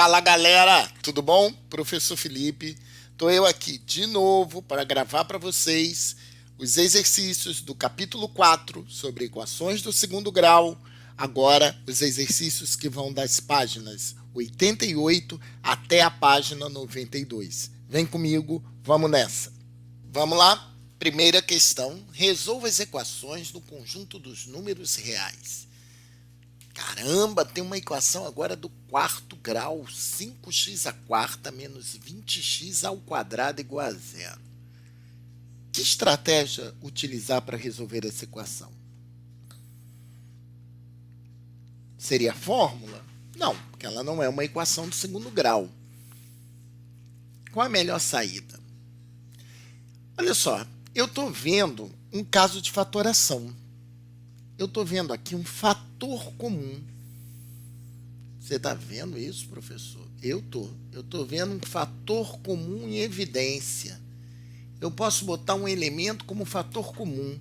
Fala galera, tudo bom? Professor Felipe, estou eu aqui de novo para gravar para vocês os exercícios do capítulo 4 sobre equações do segundo grau. Agora, os exercícios que vão das páginas 88 até a página 92. Vem comigo, vamos nessa. Vamos lá? Primeira questão, resolva as equações do conjunto dos números reais. Caramba, tem uma equação agora do quarto grau, 5x à quarta menos 20x ao quadrado igual a zero. Que estratégia utilizar para resolver essa equação? Seria a fórmula? Não, porque ela não é uma equação do segundo grau. Qual a melhor saída? Olha só, eu estou vendo um caso de fatoração. Eu estou vendo aqui um fator comum. Você está vendo isso, professor? Eu estou vendo um fator comum em evidência. Eu posso botar um elemento como fator comum.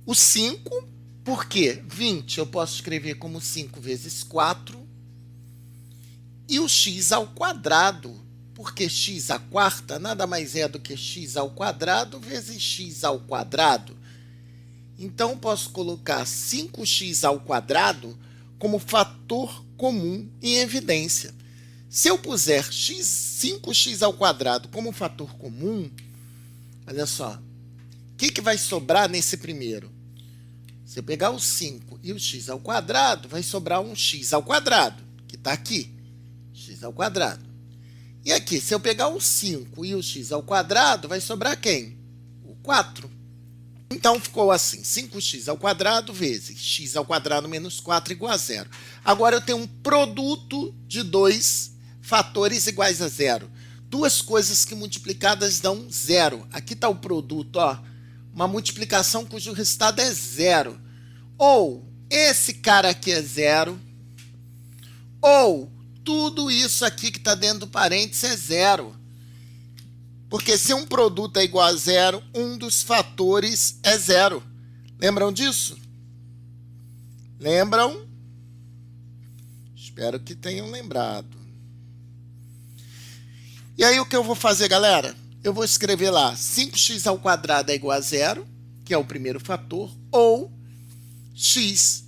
O 5, por quê? 20 eu posso escrever como 5 vezes 4. E o x ao quadrado, porque x à quarta nada mais é do que x ao quadrado vezes x ao quadrado. Então, posso colocar 5x ao quadrado como fator comum em evidência. Se eu puser 5x ao quadrado como fator comum, olha só, o que vai sobrar nesse primeiro? Se eu pegar o 5 e o x ao quadrado, vai sobrar um x ao quadrado, que está aqui, x ao quadrado. E aqui, se eu pegar o 5 e o x ao quadrado, vai sobrar quem? O 4. Então, ficou assim, 5x ao quadrado vezes x ao quadrado menos 4 igual a zero. Agora, eu tenho um produto de dois fatores iguais a zero. Duas coisas que multiplicadas dão zero. Aqui está o produto, ó, uma multiplicação cujo resultado é zero. Ou esse cara aqui é zero, ou tudo isso aqui que está dentro do parênteses é zero. Porque se um produto é igual a zero, um dos fatores é zero. Lembram disso? Lembram? Espero que tenham lembrado. E aí o que eu vou fazer, galera? Eu vou escrever lá 5x ao quadrado é igual a zero, que é o primeiro fator, ou x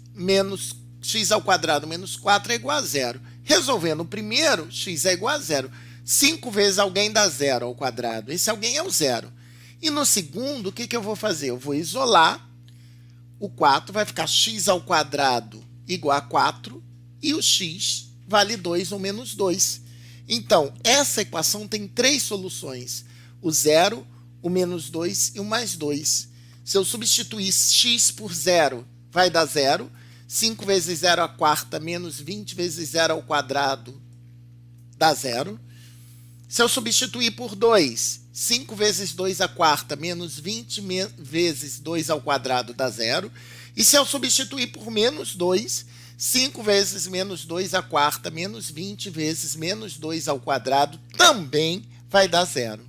ao quadrado menos 4 é igual a zero. Resolvendo o primeiro, x é igual a zero. 5 vezes alguém dá zero ao quadrado. Esse alguém é o zero. E no segundo, o que eu vou fazer? Eu vou isolar. O 4 vai ficar x ao quadrado igual a 4. E o x vale 2 ou menos 2. Então, essa equação tem três soluções. O zero, o menos 2 e o mais 2. Se eu substituir x por zero, vai dar zero. 5 vezes 0 à quarta menos 20 vezes 0 ao quadrado dá zero. Se eu substituir por 2, 5 vezes 2 à quarta menos 20 vezes 2 ao quadrado dá zero. E se eu substituir por menos 2, 5 vezes menos 2 à quarta menos 20 vezes menos 2 ao quadrado também vai dar zero.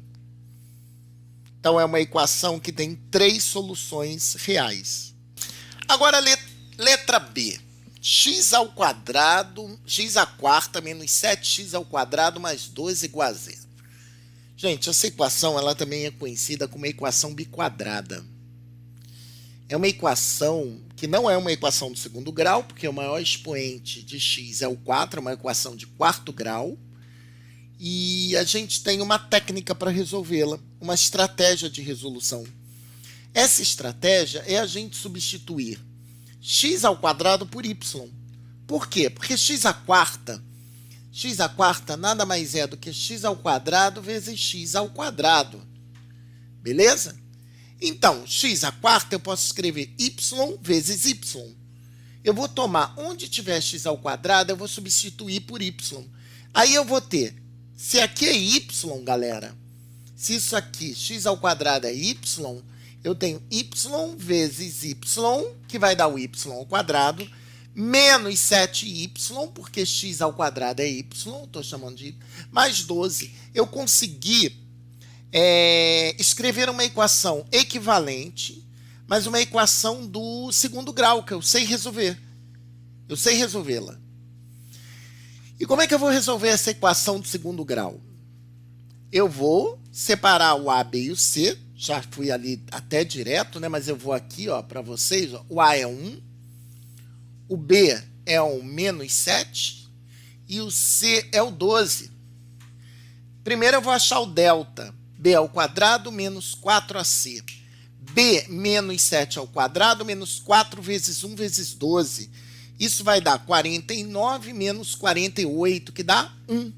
Então, é uma equação que tem três soluções reais. Agora, letra B. X ao quadrado, x à quarta menos 7x ao quadrado mais 2 igual a zero. Gente, essa equação ela também é conhecida como equação biquadrada. É uma equação que não é uma equação do segundo grau, porque o maior expoente de x é o 4, é uma equação de quarto grau. E a gente tem uma técnica para resolvê-la, uma estratégia de resolução. Essa estratégia é a gente substituir x ao quadrado por y. Por quê? Porque x à quarta nada mais é do que x ao quadrado vezes x ao quadrado. Beleza? Então, x à quarta eu posso escrever y vezes y. Eu vou tomar onde tiver x ao quadrado, eu vou substituir por y. Aí eu vou ter, se aqui é y, galera, se isso aqui, x ao quadrado é y, eu tenho y vezes y, que vai dar o y ao quadrado, menos 7y, porque x ao quadrado é y, estou chamando de y, mais 12. Eu consegui escrever uma equação equivalente, mas uma equação do segundo grau, que eu sei resolver. Eu sei resolvê-la. E como é que eu vou resolver essa equação do segundo grau? Eu vou separar o A, B e o C. Já fui ali até direto, né? Mas eu vou aqui, ó, para vocês. Ó. O A é 1, o B é o menos 7 e o C é o 12. Primeiro eu vou achar o delta. B ao quadrado menos 4AC. B menos 7 ao quadrado menos 4 vezes 1 vezes 12. Isso vai dar 49 menos 48, que dá 1.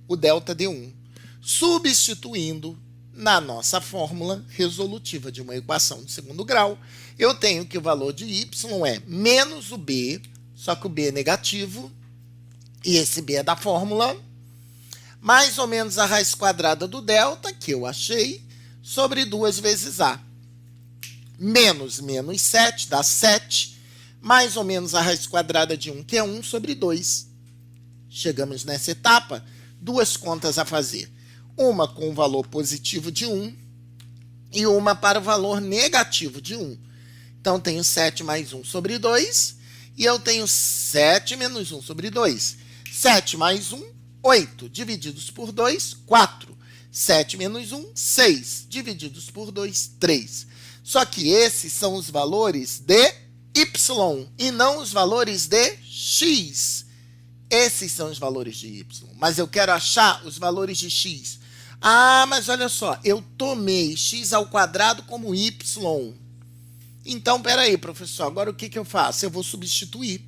O delta deu 1. Substituindo na nossa fórmula resolutiva de uma equação de segundo grau, eu tenho que o valor de y é menos o b, só que o b é negativo, e esse b é da fórmula, mais ou menos a raiz quadrada do delta, que eu achei, sobre 2 vezes a. Menos 7 dá 7, mais ou menos a raiz quadrada de 1, que é 1 sobre 2. Chegamos nessa etapa, duas contas a fazer. Uma com o valor positivo de 1 e uma para o valor negativo de 1. Então, tenho 7 mais 1 sobre 2 e eu tenho 7 menos 1 sobre 2. 7 mais 1, 8. Divididos por 2, 4. 7 menos 1, 6. Divididos por 2, 3. Só que esses são os valores de y e não os valores de x. Esses são os valores de y, mas eu quero achar os valores de x. Ah, mas olha só, eu tomei x ao quadrado como y. Então, peraí, professor, agora o que eu faço? Eu vou substituir.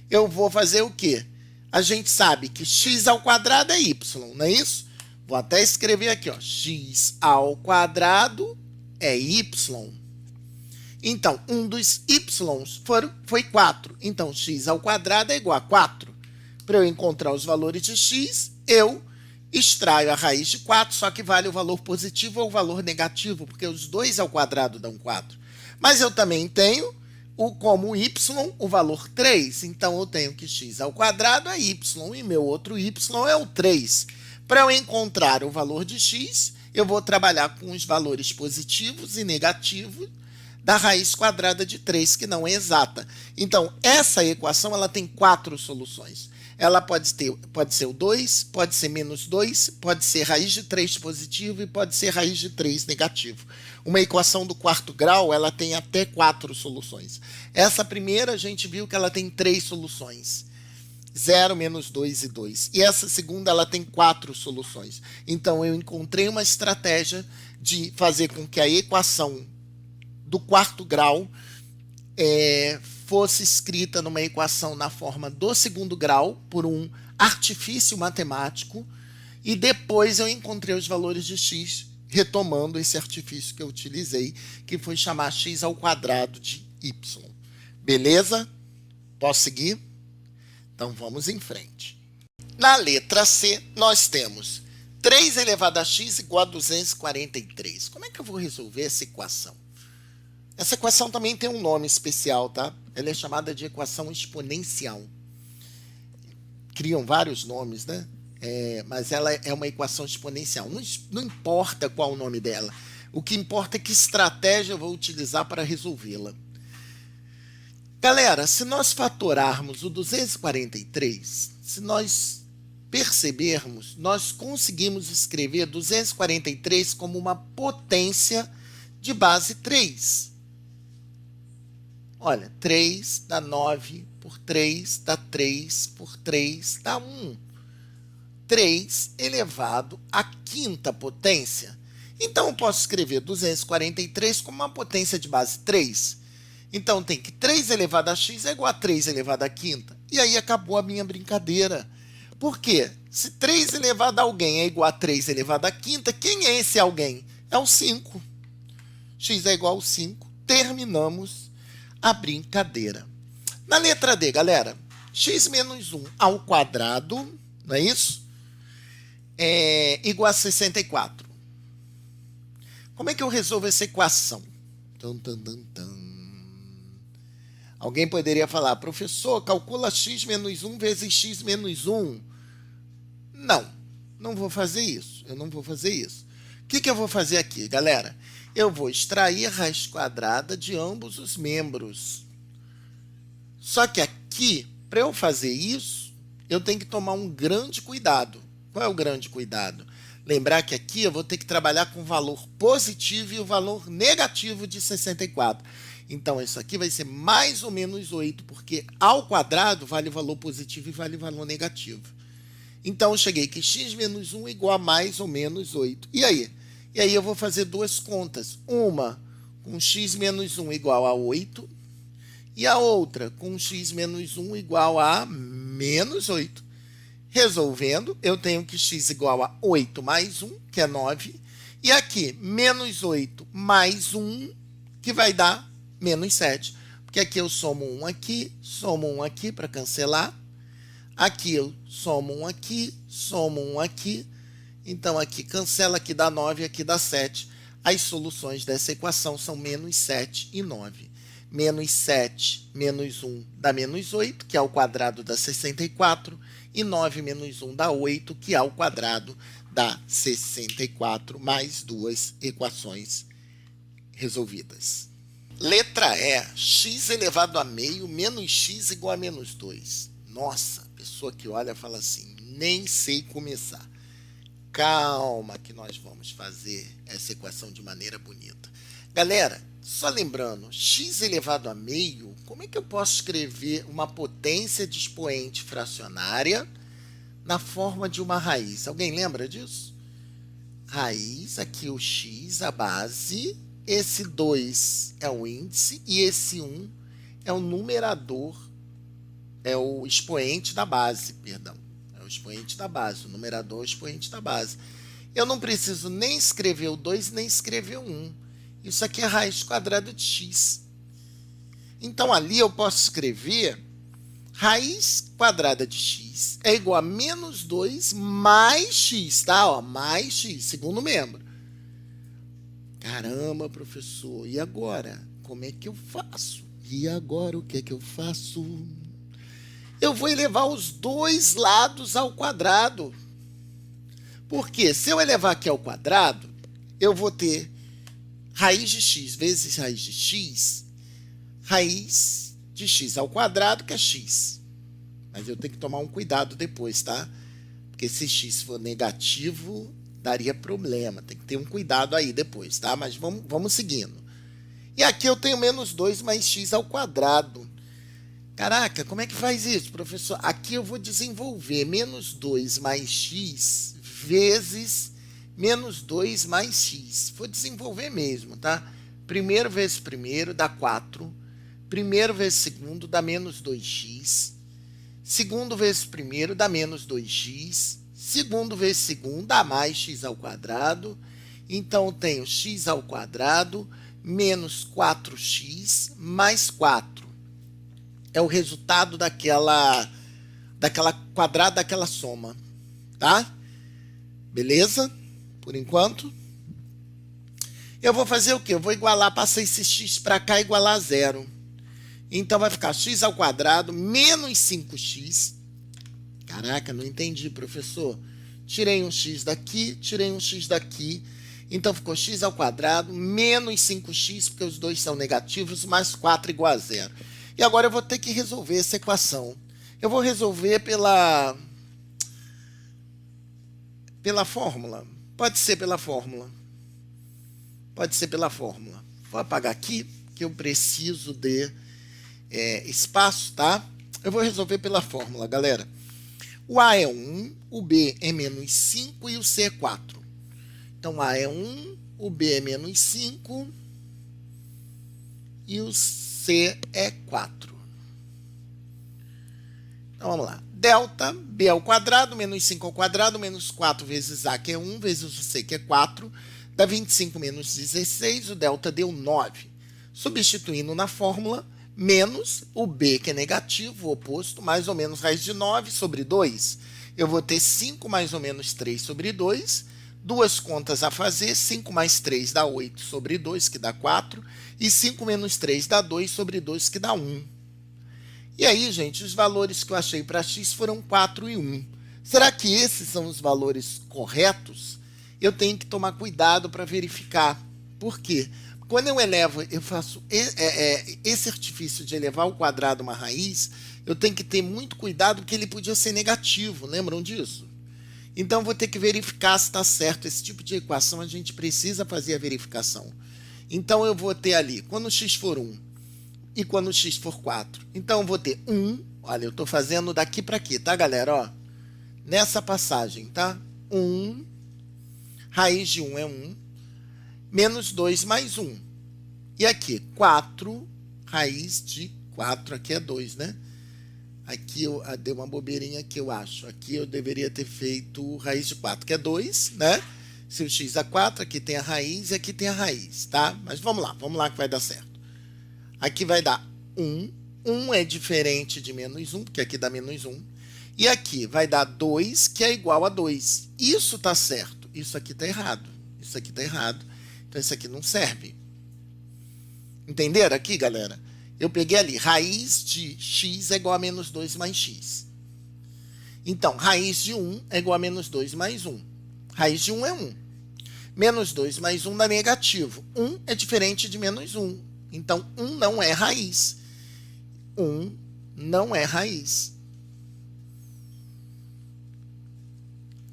Eu vou fazer o quê? A gente sabe que x ao quadrado é y, não é isso? Vou até escrever aqui, ó, x ao quadrado é y. Então, um dos y's foi 4. Então, x ao quadrado é igual a 4. Para eu encontrar os valores de x, eu extraio a raiz de 4, só que vale o valor positivo ou o valor negativo, porque os dois ao quadrado dão 4. Mas eu também tenho como y o valor 3. Então, eu tenho que x ao quadrado é y e meu outro y é o 3. Para eu encontrar o valor de x, eu vou trabalhar com os valores positivos e negativos da raiz quadrada de 3, que não é exata. Então, essa equação ela tem 4 soluções. Ela pode ser o 2, pode ser menos 2, pode ser raiz de 3 positivo e pode ser raiz de 3 negativo. Uma equação do quarto grau, ela tem até 4 soluções. Essa primeira, a gente viu que ela tem 3 soluções. 0, menos 2 e 2. E essa segunda, ela tem 4 soluções. Então, eu encontrei uma estratégia de fazer com que a equação do quarto grau fosse escrita numa equação na forma do segundo grau, por um artifício matemático, e depois eu encontrei os valores de x, retomando esse artifício que eu utilizei, que foi chamar x ao quadrado de y. Beleza? Posso seguir? Então, vamos em frente. Na letra C, nós temos 3 elevado a x igual a 243. Como é que eu vou resolver essa equação? Essa equação também tem um nome especial, tá? Ela é chamada de equação exponencial. Criam vários nomes, né? Mas ela é uma equação exponencial. Não importa qual o nome dela. O que importa é que estratégia eu vou utilizar para resolvê-la. Galera, se nós fatorarmos o 243, se nós percebermos, nós conseguimos escrever 243 como uma potência de base 3. Olha, 3 dá 9, por 3 dá 3, por 3 dá 1. 3 elevado à quinta potência. Então, eu posso escrever 243 como uma potência de base 3. Então, tem que 3 elevado a x é igual a 3 elevado à quinta. E aí acabou a minha brincadeira. Por quê? Se 3 elevado a alguém é igual a 3 elevado à quinta, quem é esse alguém? É o 5. X é igual a 5. Terminamos a brincadeira. Na letra D, galera, x menos 1 ao quadrado, não é isso? É igual a 64. Como é que eu resolvo essa equação? Alguém poderia falar, professor, calcula x menos 1 vezes x menos 1. Não vou fazer isso. Eu não vou fazer isso. O que eu vou fazer aqui, galera? Eu vou extrair a raiz quadrada de ambos os membros. Só que aqui, para eu fazer isso, eu tenho que tomar um grande cuidado. Qual é o grande cuidado? Lembrar que aqui eu vou ter que trabalhar com o valor positivo e o valor negativo de 64. Então, isso aqui vai ser mais ou menos 8, porque ao quadrado vale o valor positivo e vale o valor negativo. Então, eu cheguei que x menos 1 é igual a mais ou menos 8. E aí? E aí eu vou fazer duas contas. Uma com x menos 1 igual a 8 e a outra com x menos 1 igual a menos 8. Resolvendo, eu tenho que x igual a 8 mais 1, que é 9. E aqui, menos 8 mais 1, que vai dar menos 7. Porque aqui eu somo 1 aqui para cancelar. Aqui eu somo 1 aqui. Então, aqui cancela, aqui dá 9, aqui dá 7. As soluções dessa equação são menos 7 e 9. Menos 7 menos 1 dá menos 8, que é o quadrado dá 64. E 9 menos 1 dá 8, que é o quadrado dá 64, mais duas equações resolvidas. Letra E, x elevado a meio menos x igual a menos 2. Nossa, a pessoa que olha fala assim, nem sei começar. Calma que nós vamos fazer essa equação de maneira bonita. Galera, só lembrando, x elevado a meio, como é que eu posso escrever uma potência de expoente fracionária na forma de uma raiz? Alguém lembra disso? Raiz, aqui o x, a base, esse 2 é o índice e esse 1 é o numerador, é o expoente da base, perdão. É o expoente da base, o numerador é o expoente da base. Eu não preciso nem escrever o 2 nem escrever o 1. Isso aqui é raiz quadrada de x. Então, ali eu posso escrever raiz quadrada de x é igual a menos 2 mais x, tá? Ó, mais x, segundo membro. Caramba, professor, e agora? Como é que eu faço? E agora, o que é que eu faço? Eu vou elevar os dois lados ao quadrado. Porque se eu elevar aqui ao quadrado, eu vou ter raiz de x vezes raiz de x ao quadrado, que é x. Mas eu tenho que tomar um cuidado depois, tá? Porque se x for negativo, daria problema. Tem que ter um cuidado aí depois, tá? Mas vamos seguindo. E aqui eu tenho menos 2 mais x ao quadrado. Caraca, como é que faz isso, professor? Aqui eu vou desenvolver menos 2 mais x vezes menos 2 mais x. Vou desenvolver mesmo, tá? Primeiro vezes primeiro dá 4. Primeiro vezes segundo dá menos 2x. Segundo vezes primeiro dá menos 2x. Segundo vezes segundo dá mais x ao quadrado. Então, eu tenho x ao quadrado menos 4x mais 4. É o resultado daquela quadrada daquela soma, tá? Beleza? Por enquanto. Eu vou fazer o quê? Eu vou igualar, passar esse x para cá, igualar a zero. Então, vai ficar x ao quadrado menos 5x. Caraca, não entendi, professor. Tirei um x daqui, tirei um x daqui. Então, ficou x ao quadrado menos 5x, porque os dois são negativos, mais 4 igual a zero. E agora eu vou ter que resolver essa equação. Eu vou resolver pela fórmula. Pode ser pela fórmula. Pode ser pela fórmula. Vou apagar aqui, que eu preciso de espaço, tá? Eu vou resolver pela fórmula, galera. O A é 1, o B é menos 5 e o C é 4. Então, A é 1, o B é menos 5 e o C é 4. Então, vamos lá. Delta, B ao quadrado, menos 5 ao quadrado, menos 4 vezes A, que é 1, vezes o C, que é 4, dá 25 menos 16, o delta deu 9. Substituindo na fórmula, menos o B, que é negativo, o oposto, mais ou menos raiz de 9 sobre 2. Eu vou ter 5 mais ou menos 3 sobre 2. Duas contas a fazer, 5 mais 3 dá 8 sobre 2, que dá 4. E 5 menos 3 dá 2 sobre 2, que dá 1. E aí, gente, os valores que eu achei para x foram 4 e 1. Será que esses são os valores corretos? Eu tenho que tomar cuidado para verificar. Por quê? quando eu elevo, eu faço esse artifício de elevar ao quadrado uma raiz, eu tenho que ter muito cuidado porque ele podia ser negativo, lembram disso? Então vou ter que verificar se está certo. Esse tipo de equação a gente precisa fazer a verificação. Então eu vou ter ali, quando x for 1 e quando x for 4. Então eu vou ter 1, olha, eu estou fazendo daqui para aqui, tá, galera? Ó, nessa passagem, tá? 1, raiz de 1 é 1, menos 2 mais 1. E aqui, 4, raiz de 4, aqui é 2, né? Aqui eu dei uma bobeirinha que eu acho. Aqui eu deveria ter feito raiz de 4, que é 2, né? Se o x é 4, aqui tem a raiz e aqui tem a raiz, tá? Mas vamos lá que vai dar certo. Aqui vai dar 1. 1 é diferente de menos 1, porque aqui dá menos 1. E aqui vai dar 2, que é igual a 2. Isso está certo. Isso aqui está errado. Isso aqui está errado. Então, isso aqui não serve. Entenderam aqui, galera? Eu peguei ali, raiz de x é igual a menos 2 mais x. Então, raiz de 1 é igual a menos 2 mais 1. Raiz de 1 é 1. Menos 2 mais 1 dá negativo. 1 é diferente de menos 1. Então, 1 não é raiz. 1 não é raiz.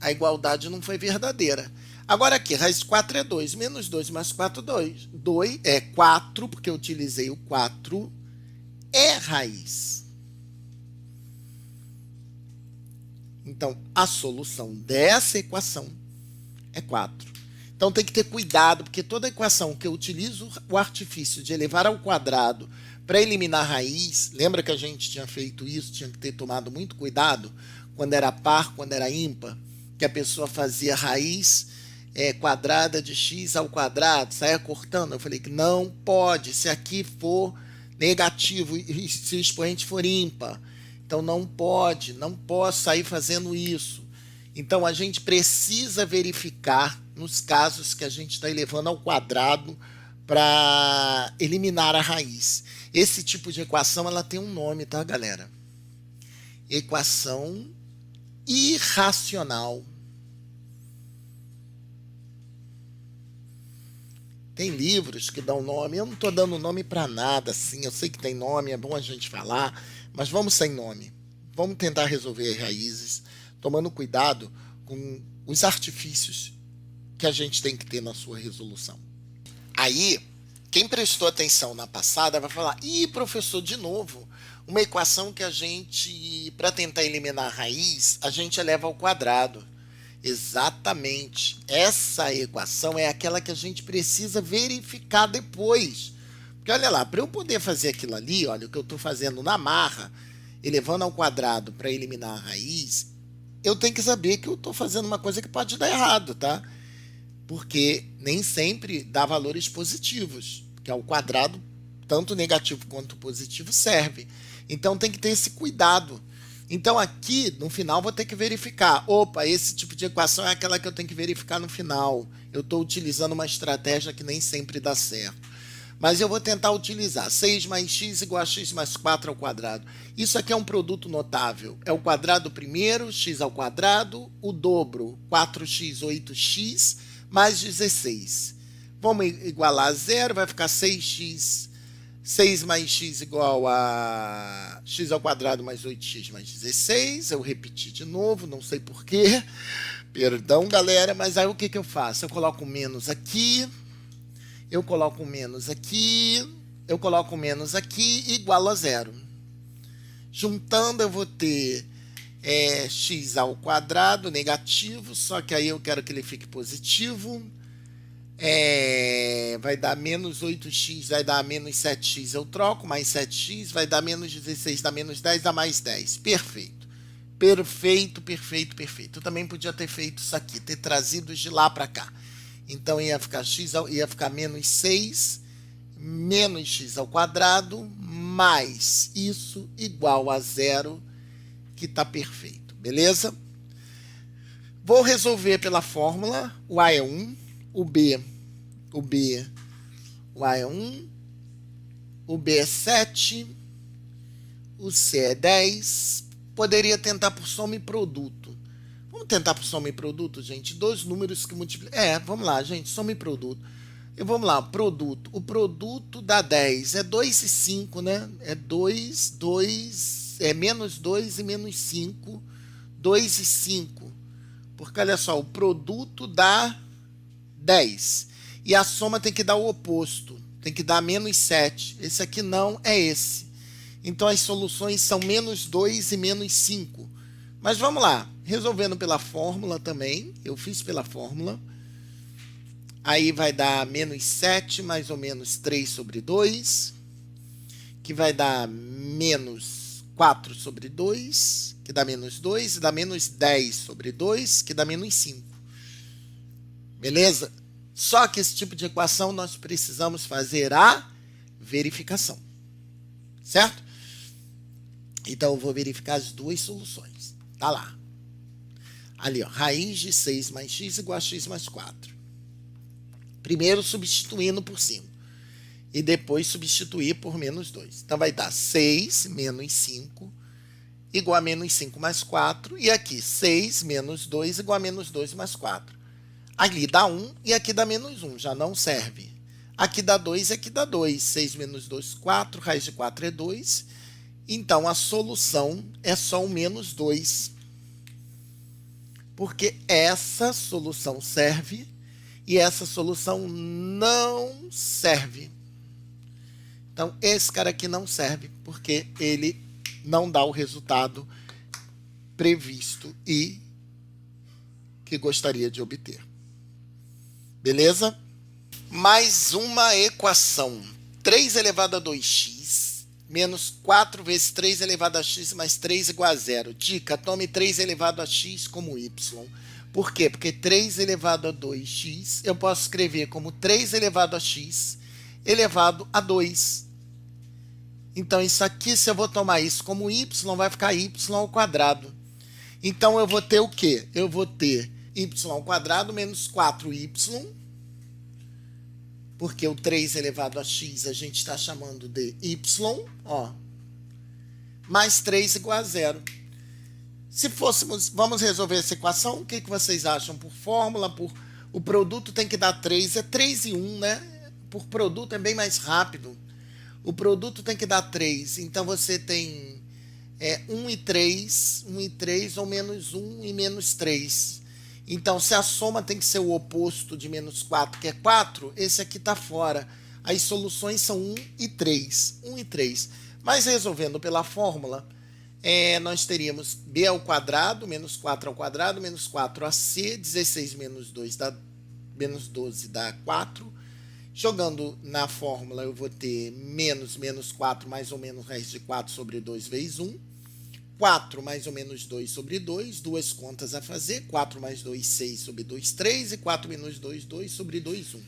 A igualdade não foi verdadeira. Agora aqui, raiz de 4 é 2. Menos 2 mais 4, 2. 2 é 4, porque eu utilizei o 4, é raiz. Então, a solução dessa equação é 4. Então, tem que ter cuidado, porque toda equação que eu utilizo o artifício de elevar ao quadrado para eliminar a raiz, lembra que a gente tinha feito isso, tinha que ter tomado muito cuidado quando era par, quando era ímpar, que a pessoa fazia raiz quadrada de x ao quadrado, saia cortando. Eu falei que não pode, se aqui for negativo e se o expoente for ímpar. Então não pode, não posso sair fazendo isso. Então a gente precisa verificar nos casos que a gente está elevando ao quadrado para eliminar a raiz. Esse tipo de equação ela tem um nome, tá, galera? Equação irracional. Tem livros que dão nome, eu não estou dando nome para nada, assim, eu sei que tem nome, é bom a gente falar, mas vamos sem nome. Vamos tentar resolver as raízes, tomando cuidado com os artifícios que a gente tem que ter na sua resolução. Aí, quem prestou atenção na passada vai falar, ih, professor, de novo, uma equação que a gente, para tentar eliminar a raiz, a gente eleva ao quadrado. Exatamente. Essa equação é aquela que a gente precisa verificar depois. Porque olha lá, para eu poder fazer aquilo ali, olha o que eu estou fazendo na marra, elevando ao quadrado para eliminar a raiz, eu tenho que saber que eu estou fazendo uma coisa que pode dar errado, tá? Porque nem sempre dá valores positivos, que ao quadrado, tanto negativo quanto positivo serve. Então tem que ter esse cuidado. Então aqui, no final, vou ter que verificar. Opa, esse tipo de equação é aquela que eu tenho que verificar no final. Eu estou utilizando uma estratégia que nem sempre dá certo. Mas eu vou tentar utilizar 6 mais x igual a x mais 4 ao quadrado. Isso aqui é um produto notável. É o quadrado primeiro, x ao quadrado, o dobro, 4x, 8x, mais 16. Vamos igualar a zero, vai ficar 6x. 6 mais x igual a x ao quadrado mais 8x mais 16. Eu repeti de novo, não sei porquê. Perdão, galera, mas aí o que eu faço? Eu coloco menos aqui, eu coloco menos aqui, eu coloco menos aqui, igual a zero. Juntando eu vou ter x ao quadrado negativo, só que aí eu quero que ele fique positivo. Vai dar menos 8x, vai dar menos 7x, eu troco, mais 7x, vai dar menos 16, dá menos 10, dá mais 10. Perfeito. Perfeito, perfeito, perfeito. Eu também podia ter feito isso aqui, ter trazido de lá para cá. Então ia ficar ia ficar menos 6, menos x ao quadrado, mais isso igual a zero, que está perfeito, beleza? Vou resolver pela fórmula, o a é 1, o B é 1, o B é 7, o C é 10. Poderia tentar por soma e produto. Vamos tentar por soma e produto, gente? Dois números que multiplicam. Vamos lá, gente, soma e produto. E vamos lá, produto. O produto dá 10. É 2 e 5, né? É 2, 2, é menos 2 e menos 5. 2 e 5. Porque olha só, o produto dá 10. E a soma tem que dar o oposto. Tem que dar menos 7. Esse aqui não é esse. Então as soluções são menos 2 e menos 5. Mas vamos lá. Resolvendo pela fórmula também. Eu fiz pela fórmula. Aí vai dar menos 7 mais ou menos 3 sobre 2, que vai dar menos 4 sobre 2, que dá menos 2, e dá menos 10 sobre 2, que dá menos 5. Beleza? Só que esse tipo de equação nós precisamos fazer a verificação. Certo? Então eu vou verificar as duas soluções. Tá lá. Ali, ó, raiz de 6 mais x igual a x mais 4. Primeiro substituindo por 5. E depois substituir por menos 2. Então vai dar 6 menos 5 igual a menos 5 mais 4. E aqui 6 menos 2 igual a menos 2 mais 4. Ali dá 1 e aqui dá menos 1. Já não serve. Aqui dá 2 e aqui dá 2. 6 menos 2, 4. Raiz de 4 é 2. Então a solução é só o menos 2. Porque essa solução serve e essa solução não serve. Então, esse cara aqui não serve, porque ele não dá o resultado previsto e que gostaria de obter. Beleza? Mais uma equação. 3 elevado a 2x menos 4 vezes 3 elevado a x mais 3 igual a 0. Dica, tome 3 elevado a x como y. Por quê? Porque 3 elevado a 2x eu posso escrever como 3 elevado a x elevado a 2. Então, isso aqui, se eu vou tomar isso como y, vai ficar y ao quadrado. Então, eu vou ter o quê? Eu vou ter y ao quadrado menos 4y, porque o 3 elevado a x a gente está chamando de y, ó, mais 3 igual a 0. Se fôssemos, vamos resolver essa equação, o que vocês acham? Por fórmula, o produto tem que dar 3, é 3 e 1, né? Por produto é bem mais rápido. O produto tem que dar 3, então você tem 1 e 3, 1 e 3 ou menos 1 e menos 3. Então, se a soma tem que ser o oposto de menos 4, que é 4, esse aqui está fora. As soluções são 1 e 3. 1 e 3. Mas resolvendo pela fórmula, nós teríamos b ao quadrado, menos 4 ao quadrado, menos 4ac, 16 menos 2 dá menos 12 dá 4. Jogando na fórmula, eu vou ter menos 4 mais ou menos raiz de 4 sobre 2 vezes 1. 4 mais ou menos 2 sobre 2, duas contas a fazer. 4 mais 2, 6 sobre 2, 3. E 4 menos 2, 2 sobre 2, 1.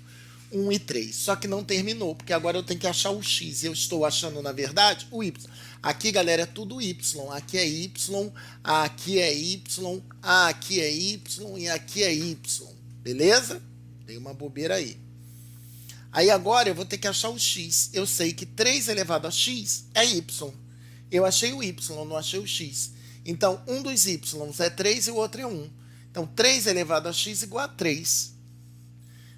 1 e 3. Só que não terminou, porque agora eu tenho que achar o x. E eu estou achando, na verdade, o y. Aqui, galera, é tudo y. Aqui é y, aqui é y, aqui é y e aqui é y. Beleza? Tem uma bobeira aí. Aí agora eu vou ter que achar o x. Eu sei que 3 elevado a x é y. Eu achei o y, não achei o x. Então, um dos y é 3 e o outro é 1. Então, 3 elevado a x igual a 3.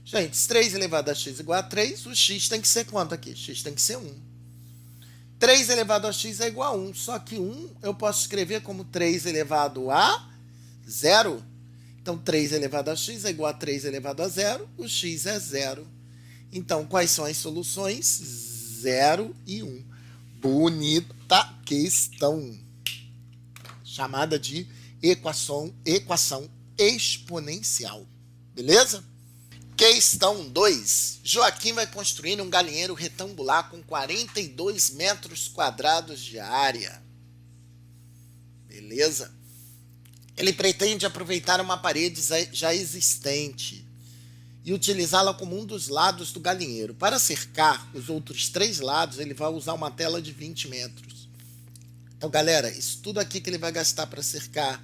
Gente, se 3 elevado a x igual a 3, o x tem que ser quanto aqui? X tem que ser 1. 3 elevado a x é igual a 1. Só que 1 eu posso escrever como 3 elevado a 0. Então, 3 elevado a x é igual a 3 elevado a 0. O x é 0. Então, quais são as soluções? 0 e 1. Bonita questão. Chamada de equação exponencial. Beleza? Questão 2. Joaquim vai construir um galinheiro retangular com 42 metros quadrados de área. Beleza? Ele pretende aproveitar uma parede já existente e utilizá-la como um dos lados do galinheiro. Para cercar os outros 3 lados, ele vai usar uma tela de 20 metros. Então, galera, isso tudo aqui que ele vai gastar para cercar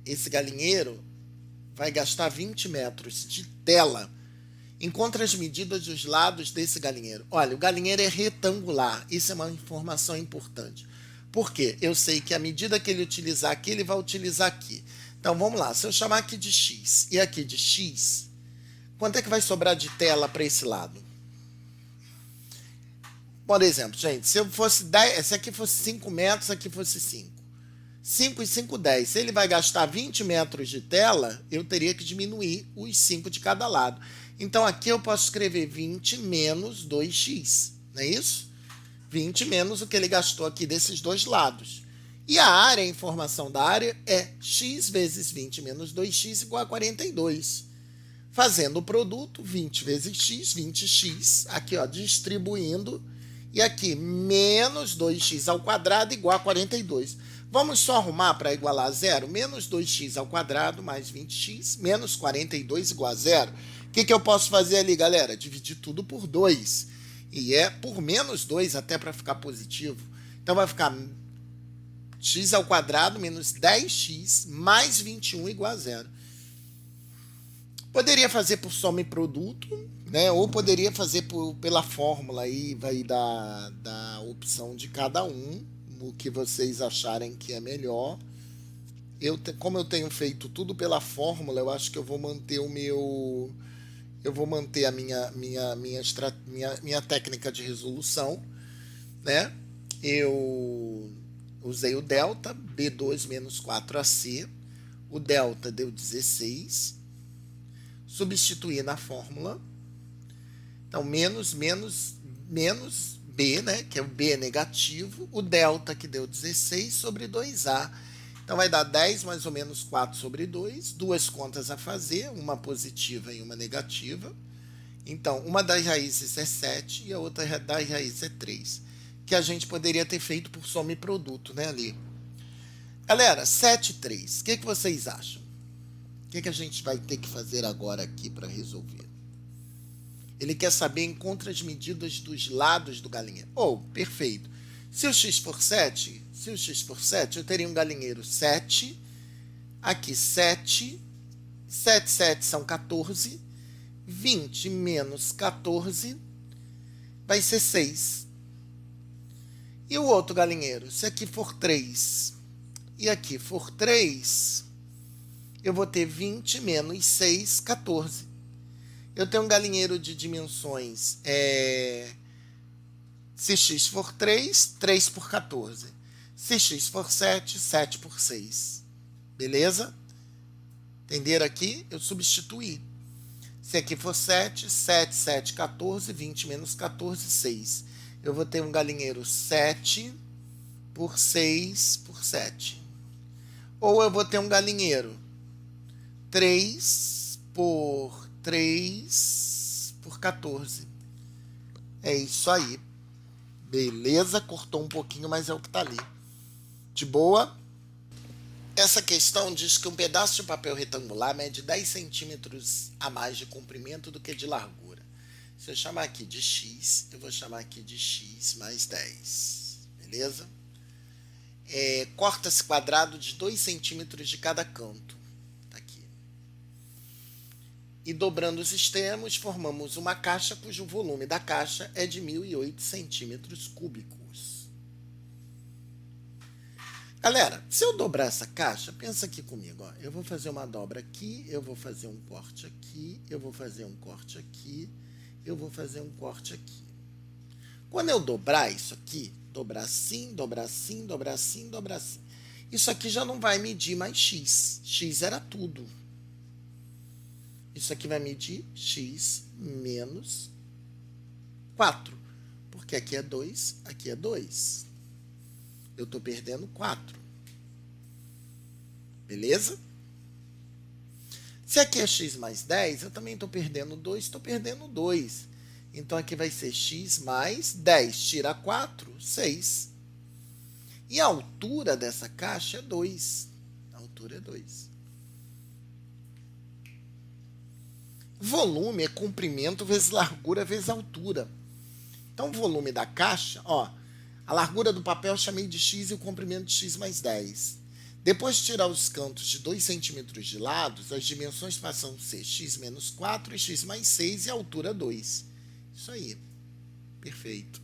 esse galinheiro vai gastar 20 metros de tela. Encontre as medidas dos lados desse galinheiro. Olha, o galinheiro é retangular. Isso é uma informação importante. Por quê? Eu sei que a medida que ele utilizar aqui, ele vai utilizar aqui. Então, vamos lá. Se eu chamar aqui de x e aqui de x, Quanto é que vai sobrar de tela para esse lado? Por exemplo, gente, se eu fosse 10, se aqui fosse 5 metros, aqui fosse 5. 5 e 5, 10. Se ele vai gastar 20 metros de tela, eu teria que diminuir os 5 de cada lado. Então, aqui eu posso escrever 20 menos 2x, não é isso? 20 menos o que ele gastou aqui desses dois lados. E a área, a informação da área é x vezes 20 menos 2x igual a 42. Fazendo o produto, 20 vezes x, 20x, aqui ó, distribuindo, e aqui menos 2x ao quadrado igual a 42. Vamos só arrumar para igualar a zero? Menos 2x ao quadrado mais 20x menos 42 igual a zero. O que eu posso fazer ali, galera? Dividir tudo por 2. E é por menos 2 até para ficar positivo. Então vai ficar x ao quadrado menos 10x mais 21 igual a zero. Poderia fazer por soma e produto, né? Ou poderia fazer pela fórmula aí, vai da opção de cada um, o que vocês acharem que é melhor. Como eu tenho feito tudo pela fórmula, eu acho que eu vou manter o meu... Eu vou manter a minha técnica de resolução, né? Eu usei o delta, B2 menos 4AC. O delta deu 16. Substituir na fórmula. Então, menos B, né? Que é o B negativo. O delta que deu 16 sobre 2A. Então, vai dar 10 mais ou menos 4 sobre 2. Duas contas a fazer, uma positiva e uma negativa. Então, uma das raízes é 7 e a outra das raízes é 3. Que a gente poderia ter feito por soma e produto, né, ali. Galera, 7 e 3. O que vocês acham? O que a gente vai ter que fazer agora aqui para resolver? Ele quer saber encontra as medidas dos lados do galinheiro. Perfeito. Se o x for 7, eu teria um galinheiro 7, aqui 7, 7, 7 são 14, 20 menos 14 vai ser 6. E o outro galinheiro, se aqui for 3 e aqui for 3, eu vou ter 20 menos 6, 14. Eu tenho um galinheiro de dimensões, se x for 3, 3 por 14. Se x for 7, 7 por 6. Beleza? Entenderam aqui? Eu substituí. Se aqui for 7, 7, 7, 14, 20 menos 14, 6. Eu vou ter um galinheiro 7 por 6 por 7. Ou eu vou ter um galinheiro 3 por 3 por 14. É isso aí. Beleza? Cortou um pouquinho, mas é o que está ali. De boa? Essa questão diz que um pedaço de papel retangular mede 10 centímetros a mais de comprimento do que de largura. Se eu chamar aqui de x, eu vou chamar aqui de x mais 10. Beleza? Corta-se quadrado de 2 centímetros de cada canto. Tá aqui. E dobrando os extremos, formamos uma caixa cujo volume da caixa é de 1.008 centímetros cúbicos. Galera, se eu dobrar essa caixa, pensa aqui comigo. Ó. Eu vou fazer uma dobra aqui, eu vou fazer um corte aqui, eu vou fazer um corte aqui, eu vou fazer um corte aqui. Quando eu dobrar isso aqui, dobrar assim, dobrar assim, dobrar assim, dobrar assim, isso aqui já não vai medir mais x. X era tudo. Isso aqui vai medir x menos 4. Porque aqui é 2, aqui é 2. Eu estou perdendo 4. Beleza? Se aqui é x mais 10, eu também estou perdendo 2, estou perdendo 2. Então, aqui vai ser x mais 10. Tira 4, 6. E a altura dessa caixa é 2. A altura é 2. Volume é comprimento vezes largura vezes altura. Então, o volume da caixa, ó, a largura do papel eu chamei de x e o comprimento de x mais 10. Depois de tirar os cantos de 2 centímetros de lados, as dimensões passam a ser x menos 4 e x mais 6 e a altura 2. Isso aí. Perfeito.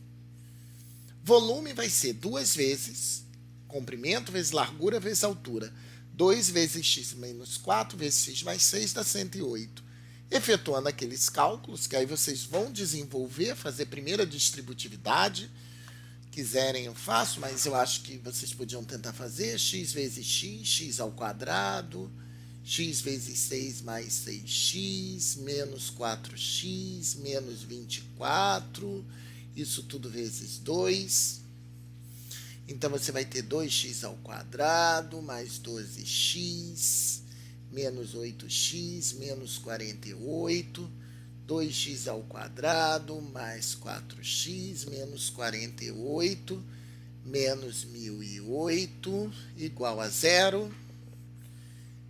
Volume vai ser 2 vezes comprimento vezes largura vezes altura. 2 vezes x menos 4 vezes x mais 6 dá 108. efetuando aqueles cálculos, que aí vocês vão desenvolver, fazer primeiro a distributividade. Quiserem eu faço, mas eu acho que vocês podiam tentar fazer x vezes x, x ao quadrado, x vezes 6 mais 6x, menos 4x, menos 24, isso tudo vezes 2. Então, você vai ter 2x ao quadrado, mais 12x, menos 8x, menos 48, 2x ao quadrado, mais 4x, menos 48, menos 1008, igual a zero.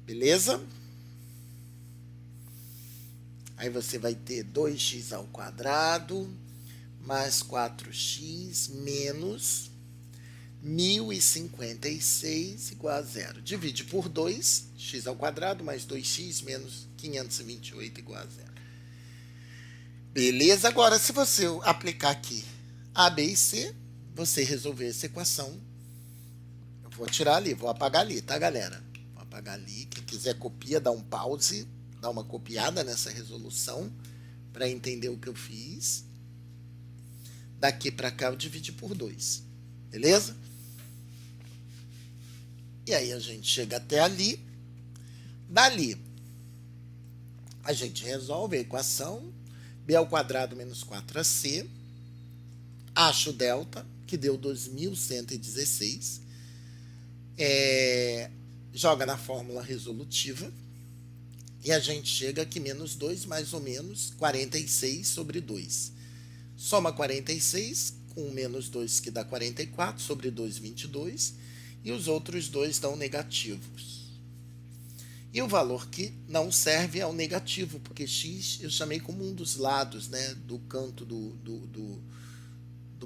Beleza? Aí você vai ter 2x ao quadrado, mais 4x, menos 1056, igual a zero. Divide por 2, x ao quadrado, mais 2x, menos 528, igual a zero. Beleza? Agora, se você aplicar aqui A, B e C, você resolver essa equação. Eu vou tirar ali, vou apagar ali, tá, galera? Vou apagar ali. Quem quiser copia, dá um pause, dá uma copiada nessa resolução para entender o que eu fiz. Daqui para cá eu dividi por 2. Beleza? E aí a gente chega até ali. Dali, a gente resolve a equação. B ao quadrado menos 4ac. Acho o delta, que deu 2116. Joga na fórmula resolutiva. E a gente chega aqui, menos 2, mais ou menos 46 sobre 2. Soma 46 com menos 2, que dá 44, sobre 2, 22. E os outros dois dão negativos. E o valor que não serve é o negativo, porque x eu chamei como um dos lados, né, do canto do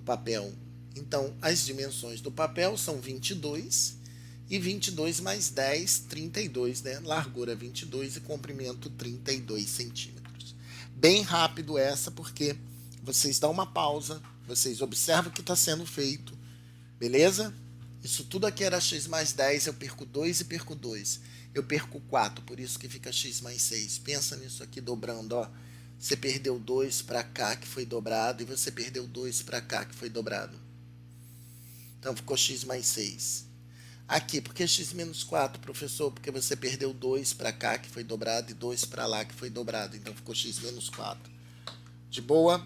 papel. Então, as dimensões do papel são 22, e 22 mais 10, 32, né? Largura 22 e comprimento 32 centímetros. Bem rápido essa, porque vocês dão uma pausa, vocês observam o que está sendo feito, beleza? Isso tudo aqui era x mais 10, eu perco 2 e perco 2. Eu perco 4, por isso que fica x mais 6. Pensa nisso aqui dobrando, ó. Você perdeu 2 para cá, que foi dobrado, e você perdeu 2 para cá, que foi dobrado. Então, ficou x mais 6. Aqui, por que x menos 4, professor? Porque você perdeu 2 para cá, que foi dobrado, e 2 para lá, que foi dobrado. Então, ficou x menos 4. De boa?